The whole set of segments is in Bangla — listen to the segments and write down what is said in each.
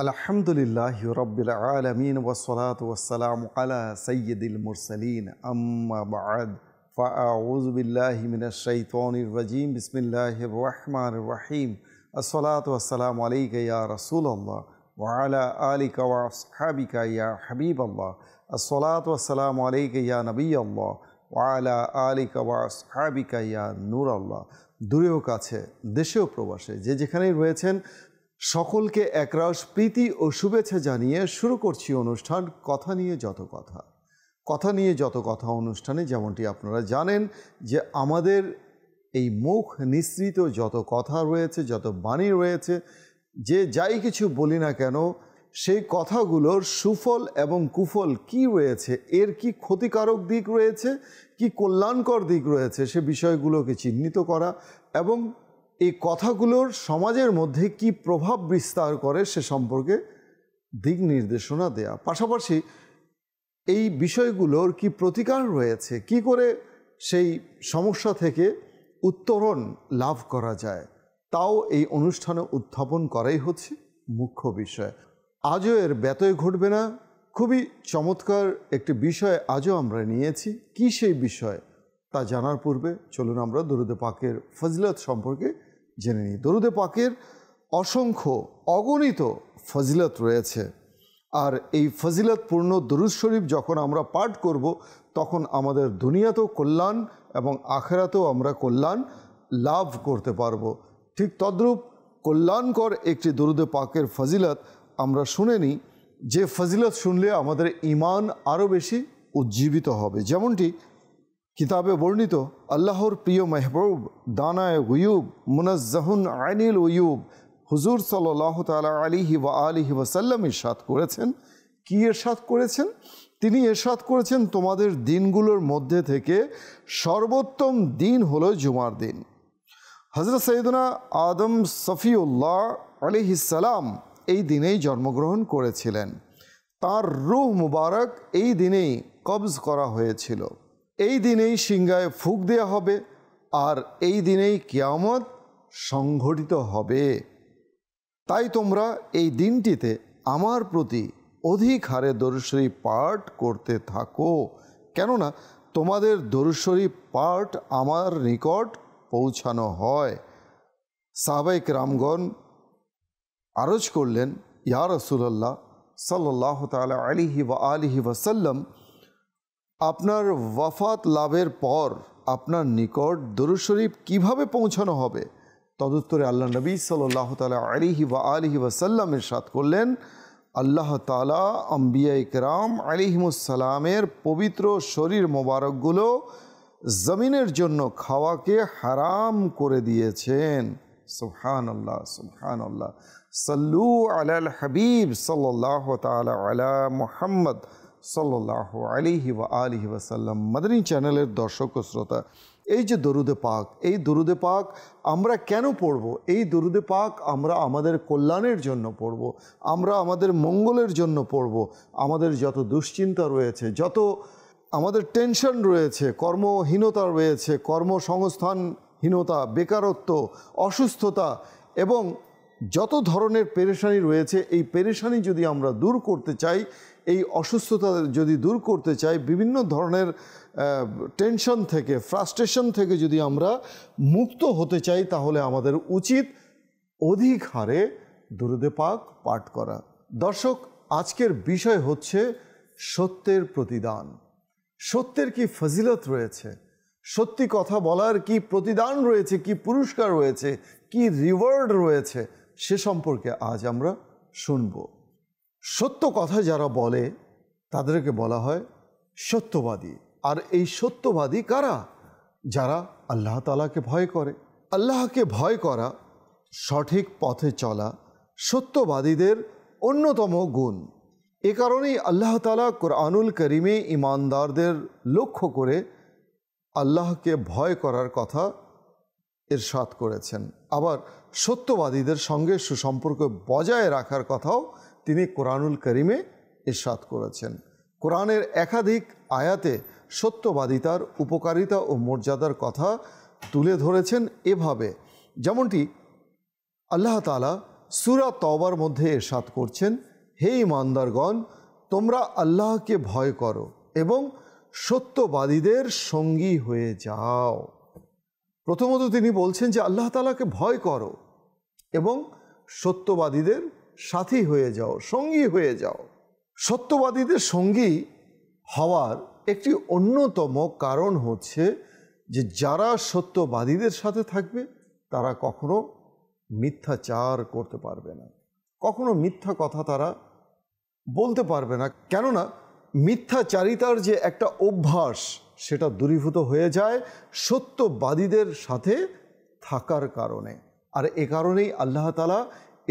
আলহামদুলিল্লাহি রাব্বিল আলামিন ওয়াসসালাতু ওয়াসসালামু আলা সাইয়্যিদিল মুরসালিন আম্মা বা'দ ফাআউযু বিল্লাহি মিনাশ শাইতানির রাজীম বিসমিল্লাহির রহমানির রহিম আসসালাতু ওয়াসসালামু আলাইকা ইয়া রাসূলুল্লাহ ওয়া আলা আলিকা ওয়া আসহাবিকা ইয়া হাবিবাল্লাহ আসসালাতু ওয়াসসালামু আলাইকা ইয়া নবিয়াল্লাহ ওয়া আলা আলিকা ওয়া আসহাবিকা ইয়া নূরাল্লাহ। দূরেও কাছে, দেশেও প্রবাসে, যে যেখানেই রয়েছেন সকলকে একরাশ প্রীতি ও শুভেচ্ছা জানিয়ে শুরু করছি অনুষ্ঠান কথা নিয়ে যত কথা। কথা নিয়ে যত কথা অনুষ্ঠানে যেমনটি আপনারা জানেন যে আমাদের এই মুখ নিঃসৃত যত কথা রয়েছে, যত বাণী রয়েছে, যে যাই কিছু বলি না কেন সেই কথাগুলোর সুফল এবং কুফল কি রয়েছে, এর কি ক্ষতিকারক দিক রয়েছে, কি কল্যাণকর দিক রয়েছে, সে বিষয়গুলোকে চিহ্নিত করা এবং এই কথাগুলোর সমাজের মধ্যে কি প্রভাব বিস্তার করে সে সম্পর্কে দিক নির্দেশনা দেয়া, পাশাপাশি এই বিষয়গুলোর কি প্রতিকার রয়েছে, কি করে সেই সমস্যা থেকে উত্তরণ লাভ করা যায়, তাও এই অনুষ্ঠানে উত্থাপন করাই হচ্ছে মুখ্য বিষয়। আজও এর ব্যতয় ঘটবে না, খুবই চমৎকার একটি বিষয় আজও আমরা নিয়েছি। কি সেই বিষয় তা জানার পূর্বে চলুন আমরা দরুদে পাকের ফজিলত সম্পর্কে জেনে নিই। দরুদে পাকের অসংখ্য অগণিত ফজিলত রয়েছে, আর এই ফজিলতপূর্ণ দরুদ শরীফ যখন আমরা পাঠ করব তখন আমাদের দুনিয়াতেও কল্যাণ এবং আখেরাতেও আমরা কল্যাণ লাভ করতে পারব। ঠিক তদ্রূপ কল্যাণকর একটি দরুদে পাকের ফজিলত আমরা শুনে নিই, যে ফজিলত শুনলে আমাদের ঈমান আরও বেশি উজ্জীবিত হবে। যেমনটি কিতাবে বর্ণিত, আল্লাহর প্রিয় মেহবুব দানায়ে গুয়ুব মুনাজ্জাহুন আনিল উয়ুব হুজুর সাল্লাল্লাহু তাআলা আলাইহি ওয়া আলিহি ওয়াসাল্লাম ইরশাদ করেছেন। কি ইরশাদ করেছেন? তিনি ইরশাদ করেছেন, তোমাদের দিনগুলোর মধ্যে থেকে সর্বোত্তম দিন হলো জুমার দিন। হযরত সৈয়দনা আদম সফিউল্লাহ আলাইহিস সালাম এই দিনেই জন্মগ্রহণ করেছিলেন। তার রূহ মুবারক এই দিনেই কবজ করা হয়েছিল। এই দিনেই সিংহায় ফুঁক দেওয়া হবে, আর এই দিনেই কিয়ামত সংঘটিত হবে। তাই তোমরা এই দিনটিতে আমার প্রতি অধিক হারে দরুদ শরীফ পাঠ করতে থাকো, কেননা তোমাদের দরুদ শরীফ পাঠ আমার নিকট পৌঁছানো হয়। সাহাবায়ে কেরামগণ আরজ করলেন, ইয়া রাসূলুল্লাহ সাল্লাল্লাহু তাআলা আলাইহি ওয়া আলিহি ওয়াসাল্লাম, আপনার ওয়াফাত লাভের পর আপনার নিকট দরুদ শরীফ কীভাবে পৌঁছানো হবে? তদুত্তরে আল্লাহ নবী সাল্লাল্লাহু তাআলা আলাইহি ওয়া আলিহি ওয়াসাল্লাম ইরশাদ করলেন, আল্লাহ তাআলা আম্বিয়া ইকরাম আলাইহিমুস সালামের পবিত্র শরীর মোবারকগুলো জমিনের জন্য খাওয়াকে হারাম করে দিয়েছেন। সুবহানাল্লাহ, সুবহানাল্লাহ। সাল্লু আলাল হাবিব সাল্লাল্লাহু তাআলা আলা মুহাম্মদ সাল্লাল্লাহু আলাইহি ওয়া আলিহি ওয়াসাল্লাম। মাদানী চ্যানেলের দর্শক ও শ্রোতা, এই যে দরুদে পাক, এই দরুদে পাক আমরা কেন পড়ব? এই দরুদে পাক আমরা আমাদের কল্যাণের জন্য পড়ব, আমরা আমাদের মঙ্গলের জন্য পড়ব। আমাদের যত দুশ্চিন্তা রয়েছে, যত আমাদের টেনশন রয়েছে, কর্মহীনতা রয়েছে, কর্মসংস্থানহীনতা, বেকারত্ব, অসুস্থতা এবং যত ধরনের পেরেশানি রয়েছে, এই পেরেশানি যদি আমরা দূর করতে চাই, এই অসুস্থতা যদি দূর করতে চাই, বিভিন্ন ধরনের টেনশন থেকে, ফ্রাস্ট্রেশন থেকে যদি আমরা মুক্ত হতে চাই, তাহলে আমাদের উচিত অধিক হারে দরুদে পাক পাঠ করা। দর্শক, আজকের বিষয় হচ্ছে সত্যের প্রতিদান। সত্যের কি ফজিলত রয়েছে, সত্যি কথা বলার কি প্রতিদান রয়েছে, কি পুরস্কার রয়েছে, কি রিওয়ার্ড রয়েছে, সে সম্পর্কে আজ আমরা শুনব। সত্য কথা যারা বলে তাদেরকে বলা হয় সত্যবাদী। আর এই সত্যবাদী কারা? যারা আল্লাহ তাআলাকে ভয় করে। আল্লাহকে ভয় করা, সঠিক পথে চলা সত্যবাদীদের অন্যতম গুণ। এ কারণেই আল্লাহ তাআলা কোরআনুল কারীমে ঈমানদারদের লক্ষ্য করে আল্লাহকে ভয় করার কথা ইরশাদ করেছেন। আবার সত্যবাদীদের সঙ্গে সুসম্পর্ক বজায় রাখার কথাও তিনি কোরআনুল কারীমে ইরশাদ করেছেন। কোরআনের একাধিক আয়াতে সত্যবাদিতার উপকারিতা ও মর্যাদার কথা তুলে ধরেছেন এভাবে, যেমনটি আল্লাহ তাআলা সূরা তওবার মধ্যে ইরশাদ করছেন, হে ঈমানদারগণ, তোমরা আল্লাহকে ভয় করো এবং সত্যবাদীদের সঙ্গী হয়ে যাও। প্রথমত তিনি বলছেন যে আল্লাহ তাআলাকে ভয় করো এবং সত্যবাদীদের সাথী হয়ে যাও, সঙ্গী হয়ে যাও। সত্যবাদীদের সঙ্গী হওয়ার একটি অন্যতম কারণ হচ্ছে যে যারা সত্যবাদীদের সাথে থাকবে তারা কখনো মিথ্যাচার করতে পারবে না, কখনো মিথ্যা কথা তারা বলতে পারবে না। কেননা মিথ্যাচারিতার যে একটা অভ্যাস সেটা দূরীভূত হয়ে যায় সত্যবাদীদের সাথে থাকার কারণে। আর এ কারণেই আল্লাহ তাআলা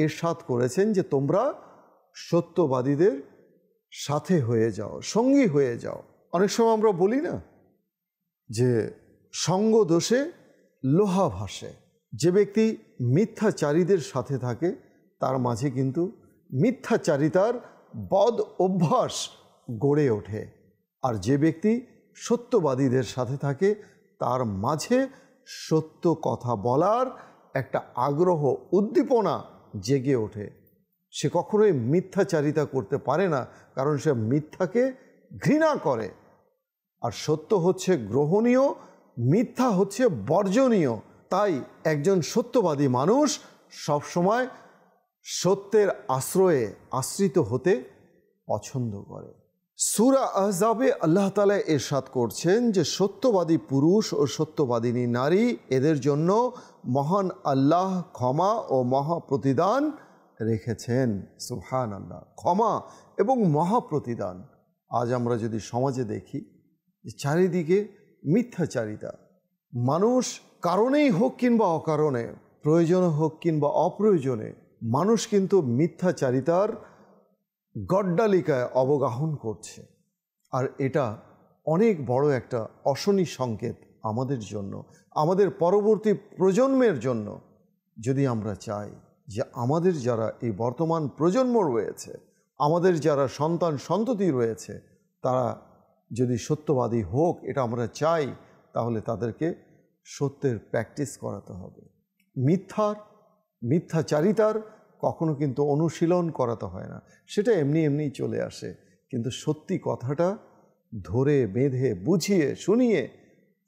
ইরশাদ করেছেন যে তোমরা সত্যবাদীদের সাথে হয়ে যাও, সঙ্গী হয়ে যাও। অনেক সময় আমরা বলি না যে সঙ্গ দোষে লোহা ভাসে। যে ব্যক্তি মিথ্যাচারীদের সাথে থাকে তার মাঝে কিন্তু মিথ্যাচারিতার বদ অভ্যাস গড়ে ওঠে, আর যে ব্যক্তি সত্যবাদীদের সাথে থাকে তার মাঝে সত্য কথা বলার একটা আগ্রহ, উদ্দীপনা জেগে ওঠে। সে কখনোই মিথ্যাচারিতা করতে পারে না, কারণ সে মিথ্যাকে ঘৃণা করে। আর সত্য হচ্ছে গ্রহণীয়, মিথ্যা হচ্ছে বর্জনীয়। তাই একজন সত্যবাদী মানুষ সবসময় সত্যের আশ্রয়ে আশ্রিত হতে পছন্দ করে। সূরা আহজাবে আল্লাহ তাআলা ইরশাদ করছেন যে সত্যবাদী পুরুষ ও সত্যবাদিনী নারী, এদের জন্য মহান আল্লাহ ক্ষমা ও মহা প্রতিদান রেখেছেন। সুবহানাল্লাহ, ক্ষমা এবং মহা প্রতিদান। আজ আমরা যদি সমাজে দেখি যে চারিদিকে মিথ্যাচারিতা, মানুষ কারণেই হোক কিংবা অকারণে, প্রয়োজনে হোক কিংবা অপ্রয়োজনে, মানুষ কিন্তু মিথ্যাচারিতার গড্ডালিকায় অবগাহন করছে। আর এটা অনেক বড় একটা অশনি সংকেত আমাদের জন্য, আমাদের পরবর্তী প্রজন্মের জন্য। যদি আমরা চাই যে আমাদের যারা এই বর্তমান প্রজন্ম রয়েছে, আমাদের যারা সন্তান সন্ততি রয়েছে, তারা যদি সত্যবাদী হোক, এটা আমরা চাই, তাহলে তাদেরকে সত্যের প্র্যাকটিস করাতে হবে। মিথ্যাচারিতার কখনো কিন্তু অনুশীলন করাতে হয় না, সেটা এমনি এমনিই চলে আসে। কিন্তু সত্যি কথাটা ধরে বেঁধে বুঝিয়ে শুনিয়ে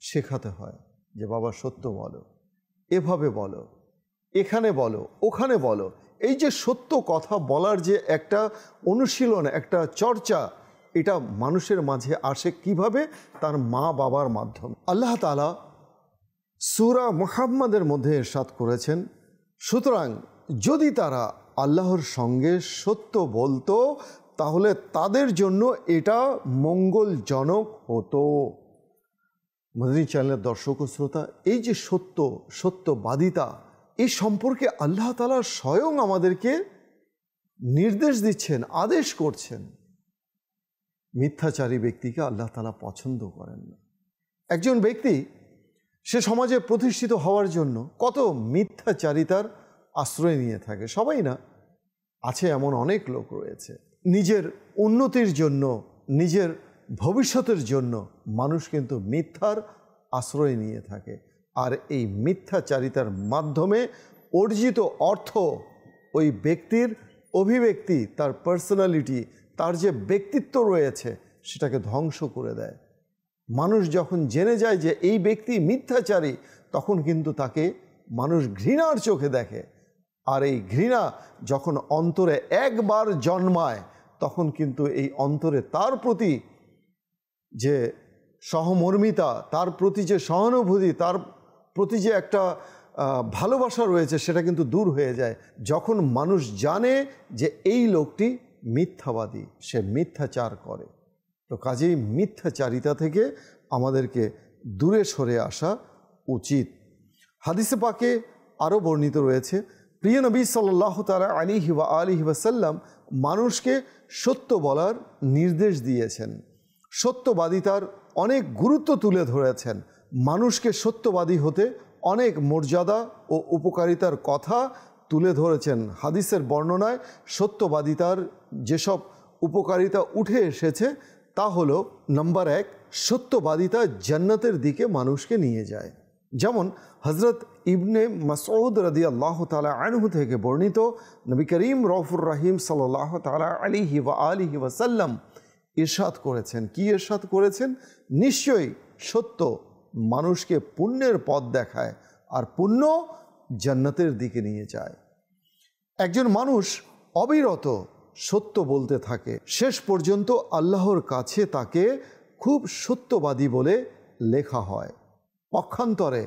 শেখাতে হয় যে বাবা সত্য বলো, এভাবে বলো, এখানে বলো, ওখানে বলো। এই যে সত্য কথা বলার যে একটা অনুশীলন, একটা চর্চা, এটা মানুষের মাঝে আসে কিভাবে? তার মা বাবার মাধ্যমে। আল্লাহ তাআলা সূরা মুহাম্মাদের মধ্যে ইরশাদ করেছেন, সুতরাং যদি তারা আল্লাহর সঙ্গে সত্য বলতো তাহলে তাদের জন্য এটা মঙ্গলজনক হতো। মদনী চ্যানেলের দর্শক ও শ্রোতা, এই যে সত্যবাদিতা, এই সম্পর্কে আল্লাহ তাআলা স্বয়ং আমাদেরকে নির্দেশ দিচ্ছেন, আদেশ করছেন। মিথ্যাচারী ব্যক্তিকে আল্লাহ তাআলা পছন্দ করেন না। একজন ব্যক্তি সে সমাজে প্রতিষ্ঠিত হওয়ার জন্য কত মিথ্যাচারিতার আশ্রয় নিয়ে থাকে, সবাই না, আছে এমন অনেক লোক রয়েছে। নিজের উন্নতির জন্য, নিজের ভবিষ্যতের জন্য মানুষ কিন্তু মিথ্যার আশ্রয় নিয়ে থাকে। আর এই মিথ্যাচারিতার মাধ্যমে অর্জিত অর্থ ওই ব্যক্তির অভিব্যক্তি, তার পার্সোনালিটি, তার যে ব্যক্তিত্ব রয়েছে সেটাকে ধ্বংস করে দেয়। মানুষ যখন জেনে যায় যে এই ব্যক্তি মিথ্যাচারী, তখন কিন্তু তাকে মানুষ ঘৃণার চোখে দেখে। আর এই ঘৃণা যখন অন্তরে একবার জন্মায়, তখন কিন্তু এই অন্তরে তার প্রতি যে সহমর্মিতা, তার প্রতি যে সহানুভূতি, তার প্রতি যে একটা ভালোবাসা রয়েছে, সেটা কিন্তু দূর হয়ে যায় যখন মানুষ জানে যে এই লোকটি মিথ্যাবাদী, সে মিথ্যাচার করে। তো কাজেই মিথ্যাচারিতা থেকে আমাদেরকে দূরে সরে আসা উচিত। হাদিসে পাকে আরও বর্ণিত রয়েছে, প্রিয় নবী সাল্লাল্লাহু তাআলা আলাইহি ওয়া আলিহি ওয়াসাল্লাম মানুষকে সত্য বলার নির্দেশ দিয়েছেন, সত্যবাদিতার অনেক গুরুত্ব তুলে ধরেছেন। মানুষকে সত্যবাদী হতে অনেক মর্যাদা ও উপকারিতার কথা তুলে ধরেছেন। হাদিসের বর্ণনায় সত্যবাদিতার যেসব উপকারিতা উঠে এসেছে তা হলো, নাম্বার 1, সত্যবাদিতা জান্নাতের দিকে মানুষকে নিয়ে যায়। যেমন হজরত ইবনে মাসউদ রাদিয়াল্লাহু তাআলা আনহু থেকে বর্ণিত, নবী করিম রউফুর রহিম সাল্লাল্লাহু তাআলা আলাইহি ওয়া আলিহি ওয়াসাল্লাম ইরশাদ করেছেন। কি ইরশাদ করেছেন? নিশ্চয়ই সত্য মানুষকে পুণ্যের পথ দেখায় আর পুণ্য জান্নাতের দিকে নিয়ে যায়। একজন মানুষ অবিরত সত্য বলতে থাকে, শেষ পর্যন্ত আল্লাহর কাছে তাকে খুব সত্যবাদী বলে লেখা হয়। পক্ষান্তরে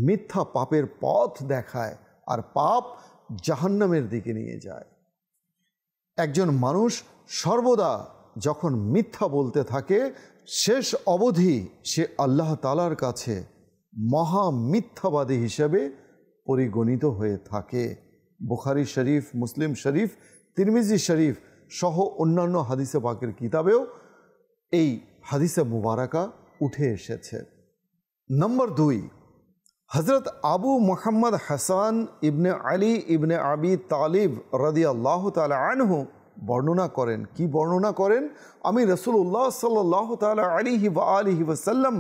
মিথ্যা পাপের পথ দেখায় আর পাপ জাহান্নামের দিকে নিয়ে যায়। একজন মানুষ সর্বদা যখন মিথ্যা বলতে থাকে, শেষ অবধি সে আল্লাহ তাআলার কাছে মহা মিথ্যাবাদী হিসেবে পরিগণিত হয়ে থাকে। বুখারী শরীফ, মুসলিম শরীফ, তিরমিজি শরীফ সহ অন্যান্য হাদিসে পাকের কিতাবেও এই হাদিসে মুবারাকা উঠে এসেছে। নম্বর 2, হজরত আবু মুহাম্মদ হাসান ইবনে আলী ইবনে আবি তালিব রাদিয়াল্লাহু তাআলা আনহু বর্ণনা করেন। কি বর্ণনা করেন? আমি রাসূলুল্লাহ সাল্লাল্লাহু তাআলা আলাইহি ওয়া আলিহি ওয়াসাল্লাম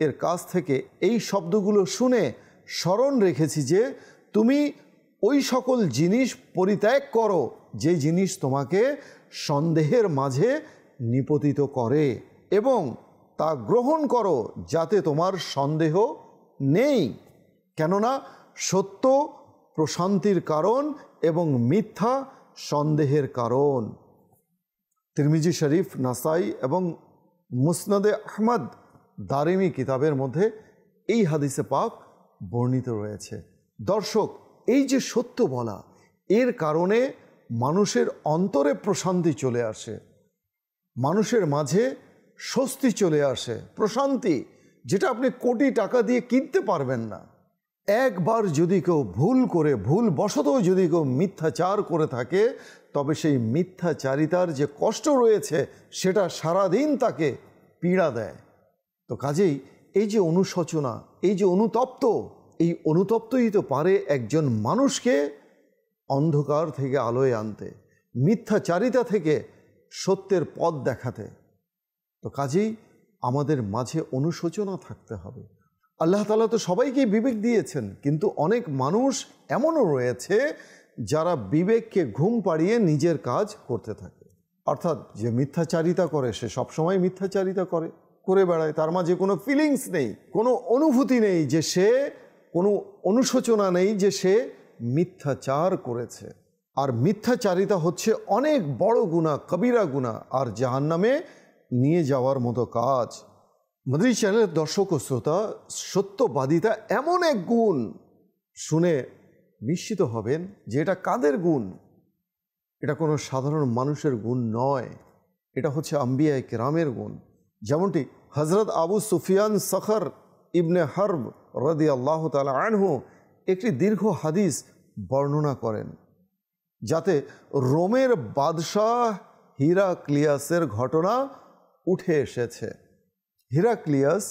এর কাছ থেকে এই শব্দগুলো শুনে স্মরণ রেখেছি যে তুমি ওই সকল জিনিস পরিত্যাগ করো যে জিনিস তোমাকে সন্দেহের মাঝে নিপতিত করে, এবং তা গ্রহণ করো যাতে তোমার সন্দেহ নেই, কেননা সত্য প্রশান্তির কারণ এবং মিথ্যা সন্দেহের কারণ। তিরমিজি শরীফ, নাসাই এবং মুসনাদে আহমদ, দারিমি কিতাবের মধ্যে এই হাদিসে পাক বর্ণিত রয়েছে। দর্শক, এই যে সত্য বলা, এর কারণে মানুষের অন্তরে প্রশান্তি চলে আসে, মানুষের মাঝে স্বস্তি চলে আসে, প্রশান্তি যেটা আপনি কোটি টাকা দিয়ে কিনতে পারবেন না। একবার যদি কেউ ভুলবশত যদি কেউ মিথ্যাচার করে থাকে, তবে সেই মিথ্যাচারিতার যে কষ্ট রয়েছে সেটা সারাদিন তাকে পীড়া দেয়। তো কাজেই এই যে অনুশোচনা, এই যে এই অনুতপ্তই তো পারে একজন মানুষকে অন্ধকার থেকে আলোয় আনতে, মিথ্যাচারিতা থেকে সত্যের পথ দেখাতে। তো কাজেই আমাদের মাঝে অনুশোচনা থাকতে হবে। আল্লাহ তাআলা তো সবাইকেই বিবেক দিয়েছেন, কিন্তু অনেক মানুষ এমনও রয়েছে যারা বিবেককে ঘুম পাড়িয়ে নিজের কাজ করতে থাকে। অর্থাৎ যে মিথ্যাচারিতা করে সে সবসময় মিথ্যাচারিতা করে বেড়ায়, তার মাঝে কোনো ফিলিংস নেই, কোনো অনুভূতি নেই, যে সে কোনো অনুশোচনা নেই যে সে মিথ্যাচার করেছে। আর মিথ্যাচারিতা হচ্ছে অনেক বড় গুনাহ, কবিরা গুনাহ, আর জাহান্নামে নিয়ে যাওয়ার মতো কাজ। মাদানী চ্যানেলের দর্শক ও শ্রোতা, সত্যবাদিতা এমন এক গুণ, শুনে বিস্মিত হবেন যে এটা কাদের গুণ। এটা কোনো সাধারণ মানুষের গুণ নয়, এটা হচ্ছে আম্বিয়ায়ে কেরামের গুণ। যেমনটি হজরত আবু সুফিয়ান সখর ইবনে হারব রাদিয়াল্লাহু তাআলা আনহু একটি দীর্ঘ হাদিস বর্ণনা করেন, যাতে রোমের বাদশাহ হিরাক্লিয়াসের ঘটনা উঠে এসেছে। হিরাক্লিয়াস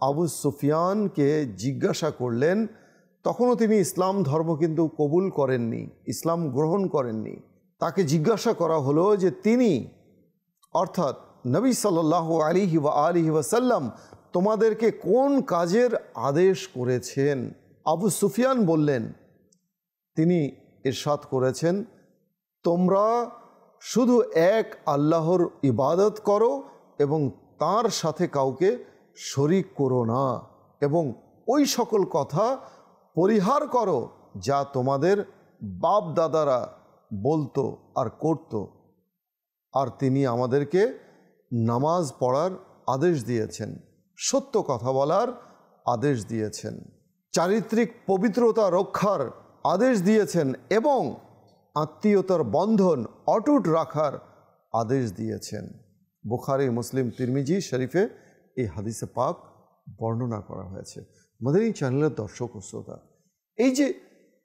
আবু সুফিয়ানকে জিজ্ঞাসা করলেন, তখনও তিনি ইসলাম ধর্ম কিন্তু কবুল করেননি, ইসলাম গ্রহণ করেননি। তাকে জিজ্ঞাসা করা হলো যে তিনি, অর্থাৎ নবী সাল্লাল্লাহু আলাইহি ওয়া আলিহি ওয়াসাল্লাম তোমাদেরকে কোন কাজের আদেশ করেছেন? আবু সুফিয়ান বললেন, তিনি ইরশাদ করেছেন, তোমরা শুধু এক আল্লাহর ইবাদত করো এবং তার সাথে কাউকে শরিক করো না, এবং ওই সকল কথা পরিহার করো যা তোমাদের বাপ দাদারা বলতো আর করত। আর তিনি আমাদেরকে নামাজ পড়ার আদেশ দিয়েছেন, সত্য কথা বলার আদেশ দিয়েছেন, চারিত্রিক পবিত্রতা রক্ষার আদেশ দিয়েছেন এবং আত্মীয়তার বন্ধন অটুট রাখার আদেশ দিয়েছেন। বুখারী, মুসলিম, তিরমিজি শরীফে এই হাদিসে পাক বর্ণনা করা হয়েছে। মাদানী চ্যানেলের দর্শক ও শ্রোতা, এই যে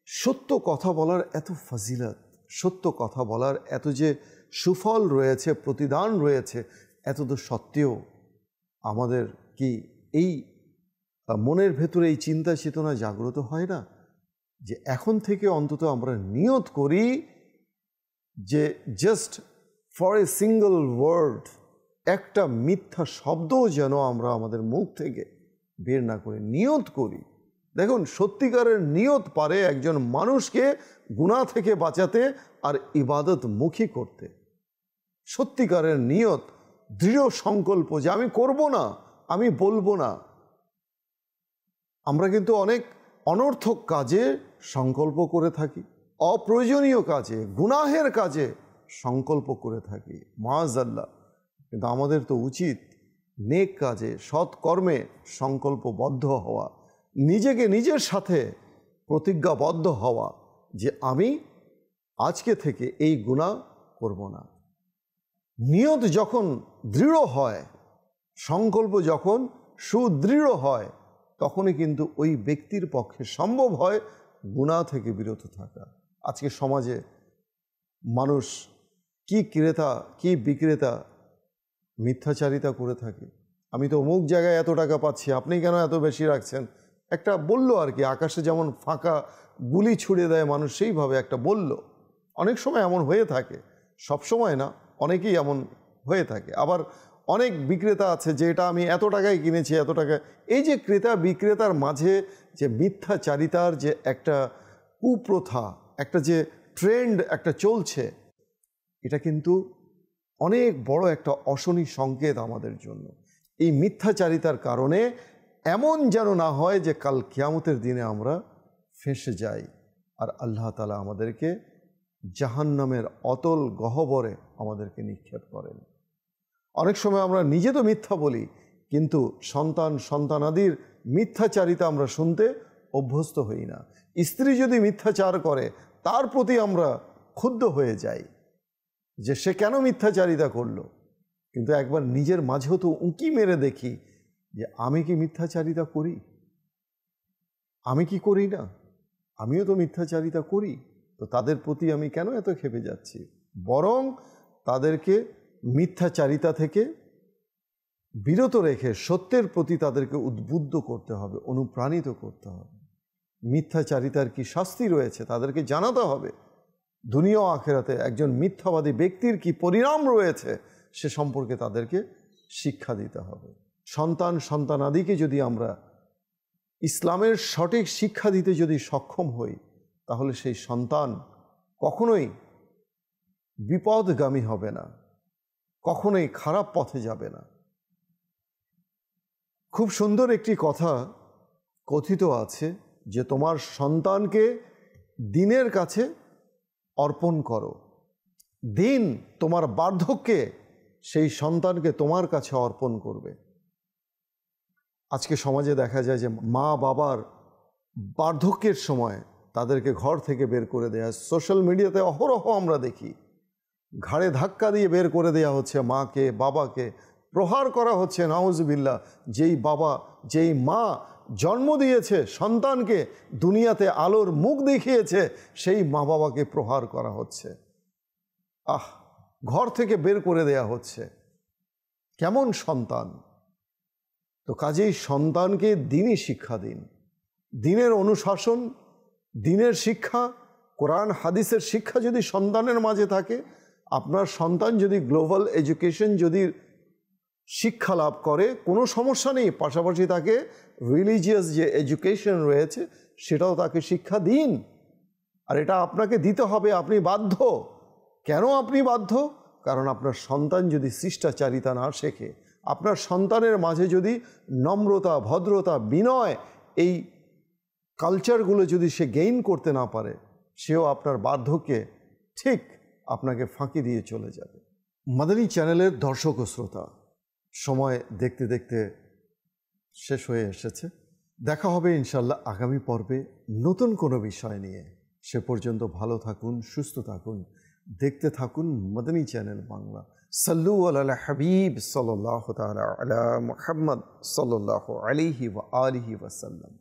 সত্য কথা বলার এত ফজিলত, সত্য কথা বলার এত যে সুফল রয়েছে, প্রতিদান রয়েছে, এত তো সত্ত্বেও আমাদের কি এই মনের ভেতরে এই চিন্তা চেতনা জাগ্রত হয় না যে এখন থেকে অন্তত আমরা নিয়ত করি যে just for a single word, একটা মিথ্যা শব্দও যেন আমরা আমাদের মুখ থেকে বের না করে নিয়ত করি দেখুন, সত্যিকারের নিয়ত পারে একজন মানুষকে গুনাহ থেকে বাঁচাতে আর ইবাদতমুখী করতে। সত্যিকারের নিয়ত, দৃঢ় সংকল্প যে আমি করব না, আমি বলবো না। আমরা কিন্তু অনেক অনর্থক কাজে সংকল্প করে থাকি, অপ্রয়োজনীয় কাজে, গুনাহের কাজে সংকল্প করে থাকি, মাআযাল্লাহ। কিন্তু আমাদের তো উচিত নেক কাজে, সৎকর্মে সংকল্পবদ্ধ হওয়া, নিজেকে নিজের সাথে প্রতিজ্ঞাবদ্ধ হওয়া যে আমি আজকে থেকে এই গুনাহ করব না। নিয়ত যখন দৃঢ় হয়, সংকল্প যখন সুদৃঢ় হয়, তখনই কিন্তু ওই ব্যক্তির পক্ষে সম্ভব হয় গুনাহ থেকে বিরত থাকা। আজকে সমাজে মানুষ কি ক্রেতা কি বিক্রেতা মিথ্যাচারিতা করে থাকে। আমি তো অমুক জায়গায় এত টাকা পাচ্ছি, আপনি কেন এত বেশি রাখছেন? একটা বললো আর কি, আকাশে যেমন ফাঁকা গুলি ছুড়ে দেয় মানুষ, সেইভাবে একটা বলল। অনেক সময় এমন হয়ে থাকে, সব সময় না, অনেকেই এমন হয়ে থাকে। আবার অনেক বিক্রেতা আছে যে এটা আমি এত টাকায় কিনেছি, এত টাকায়। এই যে ক্রেতা বিক্রেতার মাঝে যে মিথ্যাচারিতার যে একটা কুপ্রথা, একটা যে ট্রেন্ড একটা চলছে, এটা কিন্তু অনেক বড় একটা অশনি সংকেত আমাদের জন্য। এই মিথ্যাচারিতার কারণে এমন যেন না হয় যে কাল কিয়ামতের দিনে আমরা ফেঁসে যাই আর আল্লাহ তাআলা আমাদেরকে জাহান্নামের অতল গহ্বরে আমাদেরকে নিক্ষেপ করেন। অনেক সময় আমরা নিজে তো মিথ্যা বলি, কিন্তু সন্তানাদির মিথ্যাচারিতা আমরা শুনতে অভ্যস্ত হই না। স্ত্রী যদি মিথ্যাচার করে, তার প্রতি আমরা ক্ষুব্ধ হয়ে যাই যে সে কেন মিথ্যাচারিতা করলো। কিন্তু একবার নিজের মাঝেও তো উঁকি মেরে দেখি যে আমি কি মিথ্যাচারিতা করি, আমি কি করি না? আমিও তো মিথ্যাচারিতা করি। তো তাদের প্রতি আমি কেন এত ক্ষেপে যাচ্ছি? বরং তাদেরকে মিথ্যাচারিতা থেকে বিরত রেখে সত্যের প্রতি তাদেরকে উদ্বুদ্ধ করতে হবে, অনুপ্রাণিত করতে হবে। মিথ্যাচারিতার কি শাস্তি রয়েছে তাদেরকে জানাতে হবে। দুনিয়া ও আখিরাতে একজন মিথ্যাবাদী ব্যক্তির কি পরিণাম রয়েছে সে সম্পর্কে তাদেরকে শিক্ষা দিতে হবে। সন্তানাদিকে যদি আমরা ইসলামের সঠিক শিক্ষা দিতে যদি সক্ষম হই, তাহলে সেই সন্তান কখনোই বিপদগামী হবে না, কখনোই খারাপ পথে যাবে না। খুব সুন্দর একটি কথা কথিত আছে যে তোমার সন্তানকে দ্বীনের কাছে অর্পণ করো, দিন তোমার বার্ধক্যে সেই সন্তানকে তোমার কাছে অর্পণ করবে। আজকে সমাজে দেখা যায় যে মা বাবার বার্ধক্যের সময় তাদেরকে ঘর থেকে বের করে দেয়া, সোশ্যাল মিডিয়াতে অহরহ আমরা দেখি, ঘাড়ে ধাক্কা দিয়ে বের করে দেয়া হচ্ছে মাকে, বাবাকে প্রহার করা হচ্ছে, নাউজুবিল্লাহ। যেই বাবা যেই মা জন্ম দিয়েছে সন্তানকে, দুনিয়াতে আলোর মুখ দেখিয়েছে, সেই মা বাবাকে প্রহার করা হচ্ছে, ঘর থেকে বের করে দেয়া হচ্ছে। কেমন সন্তান! তো কাজেই সন্তানকে দ্বীনি শিক্ষা দিন, দ্বীনের অনুশাসন, দ্বীনের শিক্ষা, কোরআন হাদিসের শিক্ষা যদি সন্তানের মাঝে থাকে, আপনার সন্তান যদি গ্লোবাল এডুকেশন যদি শিক্ষা লাভ করে কোনো সমস্যা নেই, পাশাপাশি তাকে রিলিজিয়াস যে এডুকেশন রয়েছে সেটাও তাকে শিক্ষা দিন। আর এটা আপনাকে দিতে হবে, আপনি বাধ্য। কেন আপনি বাধ্য? কারণ আপনার সন্তান যদি শিষ্টাচারিতা না শেখে, আপনার সন্তানের মাঝে যদি নম্রতা, ভদ্রতা, বিনয়, এই কালচারগুলো যদি সে গেইন করতে না পারে, সেও আপনার বার্ধক্যে ঠিক আপনাকে ফাঁকি দিয়ে চলে যাবে। মাদানী চ্যানেলের দর্শক ও শ্রোতা, সময় দেখতে দেখতে শেষ হয়ে এসেছে। দেখা হবে ইনশাল্লাহ আগামী পর্বে নতুন কোনো বিষয় নিয়ে। সে পর্যন্ত ভালো থাকুন, সুস্থ থাকুন, দেখতে থাকুন মাদানী চ্যানেল বাংলা। সাল্লু আলা হাবিব সাল্লাল্লাহু তাআলা আলা মুহাম্মদ সাল্লাল্লাহু আলাইহি ওয়া আলিহি ওয়াসাল্লাম।